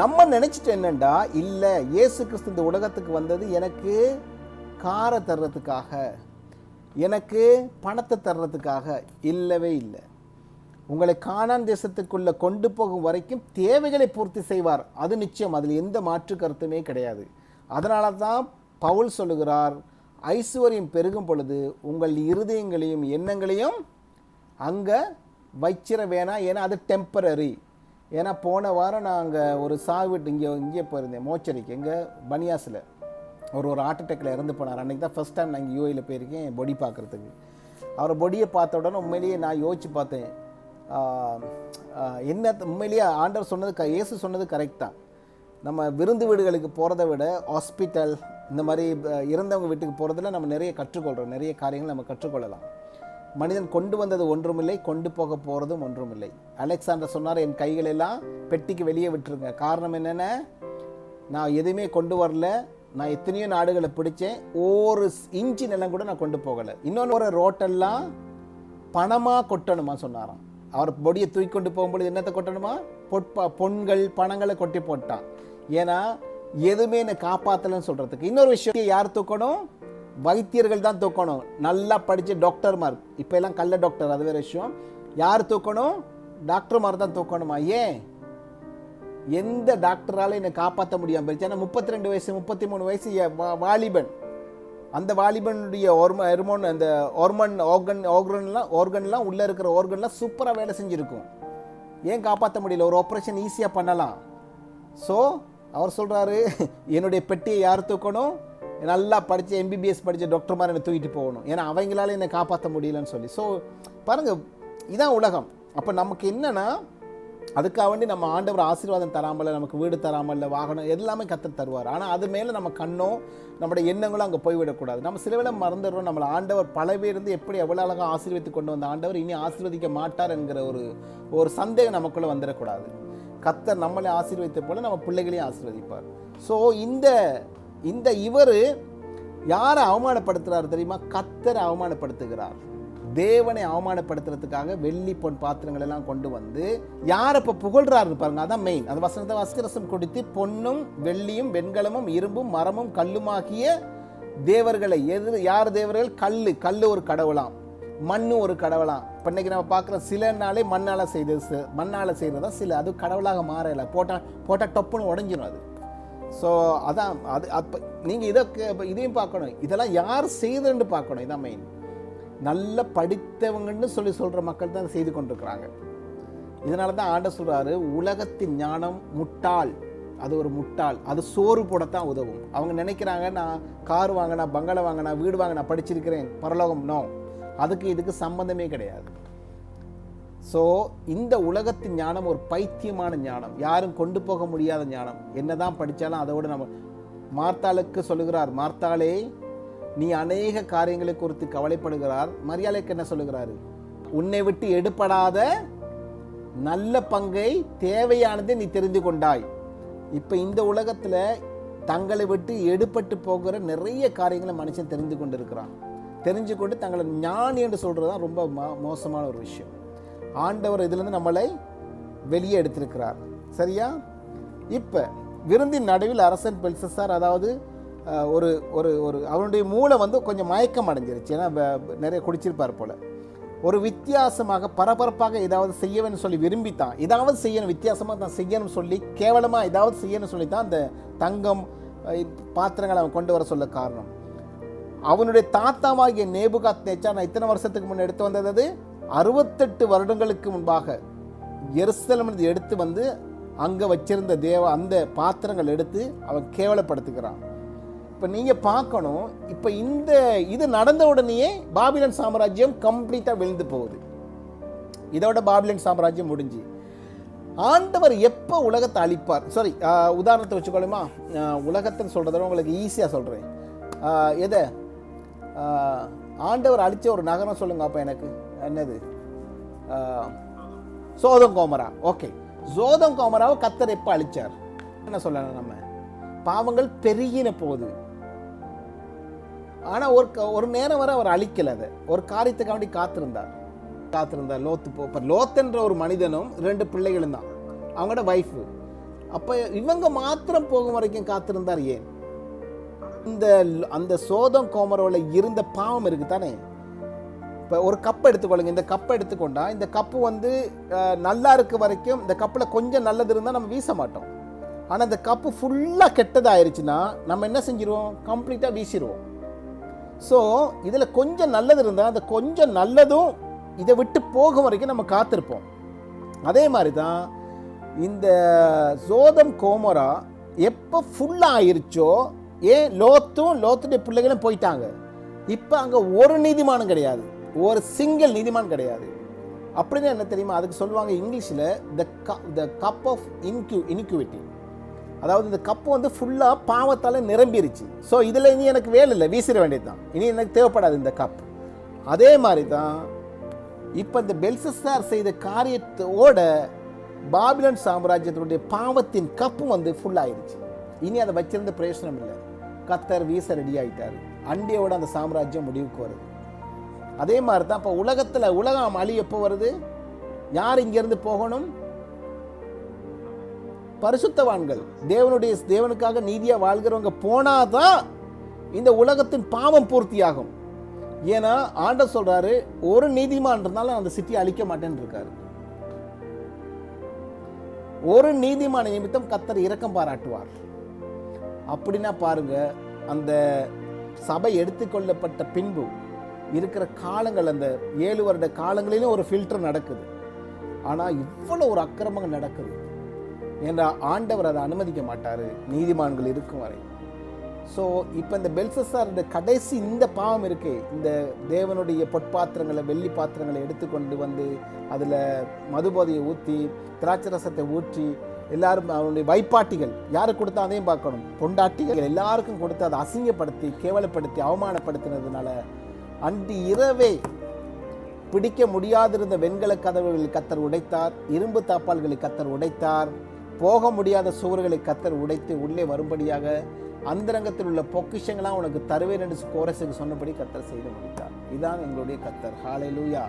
[SPEAKER 1] நம்ம நினைச்சிட்டு என்னண்டா, இல்ல இயேசு கிறிஸ்து இந்த உலகத்துக்கு வந்தது எனக்கு காரை தர்றதுக்காக, எனக்கு பணத்தை தர்றதுக்காக. இல்லவே இல்லை. உங்களை கானான் தேசத்துக்குள்ள கொண்டு போகும் வரைக்கும் தேவைகளை பூர்த்தி செய்வார். அது நிச்சயம். அதில் எந்த மாற்று கருத்துமே கிடையாது. அதனால தான் பவுல் சொல்லுகிறார், ஐஸ்வர்யம் பெருகும் பொழுது உங்கள் இருதயங்களையும் எண்ணங்களையும் அங்க வச்சிட வேணாம். ஏன்னா அது டெம்பரரி. ஏன்னா போன வாரம் நாங்கள் ஒரு சாவிட்டு இங்கே போயிருந்தேன், மோச்சரிக்கு, எங்கே பனியாஸில் ஒரு ஹார்ட் அட்டாக்ல இறந்து போனார். அன்றைக்கி தான் ஃபஸ்ட் டைம் நான் இங்கே யூஏயில் போயிருக்கேன் பொடி பார்க்குறதுக்கு. அவர் பொடியை பார்த்த உடனே உண்மையிலேயே நான் யோசித்து பார்த்தேன், என்ன உண்மையிலேயே ஆண்டவர் சொன்னது இயேசு சொன்னது கரெக்ட் தான். நம்ம விருந்து வீடுகளுக்கு போகிறத விட ஹாஸ்பிட்டல் இந்த மாதிரி இறந்தவங்க வீட்டுக்கு போகிறதுல நம்ம நிறைய கற்றுக்கொள்கிறோம், நிறைய காரியங்கள் நம்ம கற்றுக்கொள்ளலாம். மனிதன் கொண்டு வந்தது ஒன்றுமில்லை, கொண்டு போக போகிறதும் ஒன்றுமில்லை. அலெக்சாண்டர் சொன்னார், என் கைகளெல்லாம் பெட்டிக்கு வெளியே விட்டுருங்க. காரணம் என்னென்ன, நான் எதுவுமே கொண்டு வரல, நான் எத்தனையோ நாடுகளை பிடிச்சேன், ஒரு இன்ச்சு நிலம் கூட நான் கொண்டு போகலை. இன்னொன்று ஒரு ரோட்டெல்லாம் பணமாக கொட்டணுமா சொன்னாராம். அவர் பொடியை தூக்கி கொண்டு போகும்பொழுது என்னத்தை கொட்டணுமா, பொன்கள் பணங்களை கொட்டி போட்டான். ஏன்னா எதுவுமே என்னை காப்பாற்றலன்னு சொல்கிறதுக்கு. இன்னொரு விஷயம், யார் தூக்கணும், வைத்தியர்கள் தான் தூக்கணும், நல்லா படித்த டாக்டர்மார். இப்போ எல்லாம் கள்ள டாக்டர், அது வேறு விஷயம். யார் தூக்கணும், டாக்டர்மார் தான் தூக்கணுமா. ஏன், எந்த டாக்டரால் என்னை காப்பாற்ற முடியாமல் போயிடுச்சு. ஏன்னா 32 வயசு 33 வயசு வாலிபன், அந்த வாலிபனுடைய ஹார்மோன் அந்த ஆர்கன்லாம் உள்ளே இருக்கிற ஆர்கன்லாம் சூப்பராக வேலை செஞ்சுருக்கும். ஏன் காப்பாற்ற முடியல, ஒரு ஆப்ரேஷன் ஈஸியாக பண்ணலாம். ஸோ அவர் சொல்கிறாரு, என்னுடைய பெட்டியை யார் தூக்கணும், நல்லா படித்த எம்பிபிஎஸ் படித்த டாக்டர் மாதிரி என்னை தூக்கிட்டு போகணும், ஏன்னா அவங்களால என்னை காப்பாற்ற முடியலன்னு சொல்லி. ஸோ பாருங்கள், இதான் உலகம். அப்போ நமக்கு என்னென்னா, அதுக்காக வேண்டி நம்ம ஆண்டவர் ஆசீர்வாதம் தராமல், நமக்கு வீடு தராமல், வாகனம் எல்லாமே கற்று தருவார். ஆனால் அது மேலே நம்ம கண்ணோ நம்முடைய எண்ணங்களும் அங்கே போய்விடக்கூடாது. நம்ம சில வேளை மறந்துடுறோம், நம்மளை ஆண்டவர் பல பேர் இருந்து எப்படி எவ்வளோ அழகாக ஆசீர்வதித்து கொண்டு வந்த ஆண்டவர் இனி ஆசீர்வதிக்க மாட்டார் என்கிற ஒரு சந்தேகம் நமக்குள்ளே வந்துடக்கூடாது. கர்த்தர் நம்மளை ஆசீர்வதித்த போல நம்ம பிள்ளைகளையும் ஆசீர்வதிப்பார். ஸோ இந்த இவர் யாரை அவமானப்படுத்துகிறார் தெரியுமா, கர்த்தரை அவமானப்படுத்துகிறார். தேவனை அவமானப்படுத்துறதுக்காக வெள்ளி பொன் பாத்திரங்கள் எல்லாம் கொண்டு வந்து யார் இப்போ புகழ்றாரு பாருங்க, அதான் மெயின். அந்த வசனத்தை வஸ்திரசம் கொடுத்து பொன்னும் வெள்ளியும் வெண்கலமும் இரும்பும் மரமும் கல்லுமாகிய தேவர்களை யார் தேவர்கள், கல்லு ஒரு கடவுளாம், மண்ணு ஒரு கடவுளாம். இப்போ இன்னைக்கு நம்ம பார்க்குற சில நாளே மண்ணால் செய்கிறதா சில, அது கடவுளாக மாறலை, போட்டால் டொப்புன்னு உடஞ்சிடும் அது. ஸோ அதான் அது. அப்போ நீங்கள் இதையும் பார்க்கணும், இதெல்லாம் யார் செய்ததுன்னு பார்க்கணும். இதான் மெயின். நல்ல படித்தவங்கன்னு சொல்கிற மக்கள் தான் செய்து கொண்டிருக்கிறாங்க. இதனால தான் ஆண்டவர் சொல்கிறாரு, உலகத்தின் ஞானம் முட்டாள், அது ஒரு முட்டாள், அது சோறு போடத்தான் உதவும். அவங்க நினைக்கிறாங்க, நான் கார் வாங்கினா, பங்களா வாங்கினா, வீடு வாங்கினா, படிச்சிருக்கிறேன், பரலோகம். நோ, அதுக்கு இதுக்கு சம்பந்தமே கிடையாது. ஸோ இந்த உலகத்தின் ஞானம் ஒரு பைத்தியமான ஞானம், யாரும் கொண்டு போக முடியாத ஞானம். என்னதான் படித்தாலும் அதோடு நம்ம மார்த்தாளுக்கு சொல்லுகிறார், மார்த்தாளே நீ அநேக காரியங்களை குறித்து கவலைப்படுகிறார். மரியாதைக்கு என்ன சொல்லுகிறாரு, உன்னை விட்டு எடுபடாத நல்ல பங்கை தேவையானதை நீ தெரிந்து கொண்டாய். இப்போ இந்த உலகத்தில் தங்களை விட்டு எடுபட்டு போகிற நிறைய காரியங்களை மனுஷன் தெரிந்து கொண்டு இருக்கிறான். தெரிஞ்சு கொண்டு தங்களை ஞானி என்று சொல்கிறது தான் ரொம்ப மோசமான ஒரு விஷயம். ஆண்டவர் இதிலிருந்து நம்மளை வெளியே எடுத்திருக்கிறார். சரியா? இப்போ விருந்தின் நடுவில் அரசன் பெல்சசார், அதாவது ஒரு ஒரு ஒரு அவனுடைய மூளை கொஞ்சம் மயக்கம் அடைஞ்சிருச்சு, ஏன்னா நிறைய குடிச்சிருப்பார் போல. ஒரு வித்தியாசமாக பரபரப்பாக ஏதாவது செய்யணும்னு சொல்லி விரும்பித்தான், ஏதாவது செய்யணும், வித்தியாசமாக தான் செய்யணும்னு சொல்லி, கேவலமாக ஏதாவது செய்யணும்னு சொல்லி தான் அந்த தங்கம் பாத்திரங்களை அவன் கொண்டு வர சொல்ல காரணம். அவனுடைய தாத்தாவாகிய நேபுகாத்நேச்சார், நான் இத்தனை வருஷத்துக்கு முன்னே எடுத்து வந்தது 68 வருடங்களுக்கு முன்பாக எருசலேமிலிருந்து எடுத்து வந்து அங்கே வச்சிருந்த அந்த பாத்திரங்கள் எடுத்து அவன் கேவலப்படுத்துகிறான். இப்போ நீங்கள் பார்க்கணும், இப்போ இது நடந்த உடனேயே பாபிலோன் சாம்ராஜ்யம் கம்ப்ளீட்டாக விழுந்து போகுது. இதோட பாபிலோன் சாம்ராஜ்யம் முடிஞ்சு ஆண்டவர் எப்போ உலகத்தை அழிப்பார்? சாரி, உதாரணத்தை வச்சுக்கொள்ளுமா, உலகத்தை சொல்கிறத உங்களுக்கு ஈஸியாக சொல்கிறேன். எதை ஆண்டவர் அழித்த ஒரு நகரம் சொல்லுங்க அப்போ எனக்கு, என்னது? சோதம் கோமரா. ஓகே, சோதம் கோமராவை கர்த்தர் எப்போ அழிச்சார்? என்ன சொல்லலாம், நம்ம பாவங்கள் பெருகின போது. ஆனால் ஒரு நேரம் வரை அவர் அழிக்கல, அதை ஒரு காரியத்துக்காக வேண்டி காத்திருந்தார். லோத்துன்ற ஒரு மனிதனும் 2 பிள்ளைகளும் தான், அவங்களோட வைஃபு. அப்போ இவங்க மாத்திரம் போகும் வரைக்கும் காத்திருந்தார். ஏன்? அந்த சோதம் கோமரோவில் இருந்த பாவம் இருக்கு தானே. இப்போ ஒரு கப்பை எடுத்துக்கொள்ளுங்க, இந்த கப்பை எடுத்துக்கொண்டா, இந்த கப்பு நல்லா இருக்க வரைக்கும் இந்த கப்பில் கொஞ்சம் நல்லது இருந்தால் நம்ம வீச மாட்டோம். ஆனால் இந்த கப்பு ஃபுல்லாக கெட்டதாயிருச்சுன்னா நம்ம என்ன செஞ்சிருவோம்? கம்ப்ளீட்டாக வீசிடுவோம். ஸோ இதில் கொஞ்சம் நல்லது இருந்தால் அந்த கொஞ்சம் நல்லதும் இதை விட்டு போகும் வரைக்கும் நம்ம காத்திருப்போம். அதே மாதிரி தான் இந்த சோதம் கோமரா எப்போ ஃபுல்லாக ஆயிருச்சோ, லோத்துடைய பிள்ளைகளும் போயிட்டாங்க. இப்போ அங்கே ஒரு நீதிமானம் கிடையாது. ஒரு சிங்கிள் நீதிமான் கிடையாது. அப்படின்னா என்ன தெரியுமா? அதுக்கு சொல்லுவாங்க இங்கிலீஷில் த கப் ஆஃப் இனிக்விட்டி. அதாவது இந்த கப்பு வந்து ஃபுல்லாக பாவத்தால் நிரம்பிருச்சு. ஸோ இதில் இனி எனக்கு வேலை இல்லை, வீசிட வேண்டியது தான், இனி எனக்கு தேவைப்படாது இந்த கப். அதே மாதிரி தான் இப்போ இந்த பெல்சஸ்ஸார் செய்த காரியத்தோட பாபிலோன் சாம்ராஜ்யத்தினுடைய பாவத்தின் கப்பு வந்து ஃபுல்லாகிடுச்சு. இனி அதை வச்சிருந்த பிரயோஜனம் இல்லை. கர்த்தர் வீச ரெடி ஆகிட்டார். அண்டியோட அந்த சாம்ராஜ்யம் முடிவுக்கு வருது. அதே மாதிரி தான் இப்போ உலகம் அழி எப்போ வருது? யார் இங்கேருந்து போகணும்? பரிசுத்தவான்கள், தேவனுக்காக நீதியா வாழ்கிறவங்க போனாதான் இந்த உலகத்தின் பாவம் பூர்த்தியாகும். ஏன்னா ஆண்டவர் சொல்றாரு, ஒரு நீதிமான் இருந்தாலும் அந்த சிட்டியை அழிக்க மாட்டேன்னு இருக்காரு. ஒரு நீதிமான நிமித்தம் கர்த்தர் இரக்கம் பாராட்டுவார். அப்படின்னா பாருங்க, அந்த சபை எடுத்துக்கொள்ளப்பட்ட பின்பு இருக்கிற காலங்கள், அந்த 7 வருட காலங்களிலும் ஒரு ஃபில்டர் நடக்குது. ஆனால் இவ்வளோ ஒரு அக்கிரமங்கள் நடக்குது. ஏன்னா ஆண்டவர் அதை அனுமதிக்க மாட்டார் நீதிமான்கள் இருக்கும் வரை. ஸோ இப்போ இந்த பெல்சஸ்ஸாருடைய கடைசி இந்த பாவம் இருக்கே, இந்த தேவனுடைய பொற்பாத்திரங்களை வெள்ளி பாத்திரங்களை எடுத்துக்கொண்டு வந்து அதில் மதுபோதையை ஊற்றி திராட்சை ரசத்தை ஊற்றி எல்லாரும் அவனுடைய வைப்பாட்டிகள் யாருக்கு கொடுத்தா அதையும் பார்க்கணும், பொண்டாட்டிகள் எல்லாருக்கும் கொடுத்து அதை அசிங்கப்படுத்தி கேவலப்படுத்தி அவமானப்படுத்தினதுனால அன்று இரவே பிடிக்க முடியாதிருந்த வெண்கல கதவுகளை கர்த்தர் உடைத்தார். இரும்பு தாப்பால்களை கர்த்தர் உடைத்தார். போக முடியாத சுவர்களை கர்த்தர் உடைத்து உள்ளே வரும்படியாக அந்தரங்கத்தில் உள்ள பொக்கிஷங்களாம் உனக்கு தருவேன் என்று கோரசுக்கு சொன்னபடி கர்த்தர் செய்து முடித்தார். இதுதான் எங்களுடைய கர்த்தர். ஹல்லேலூயா.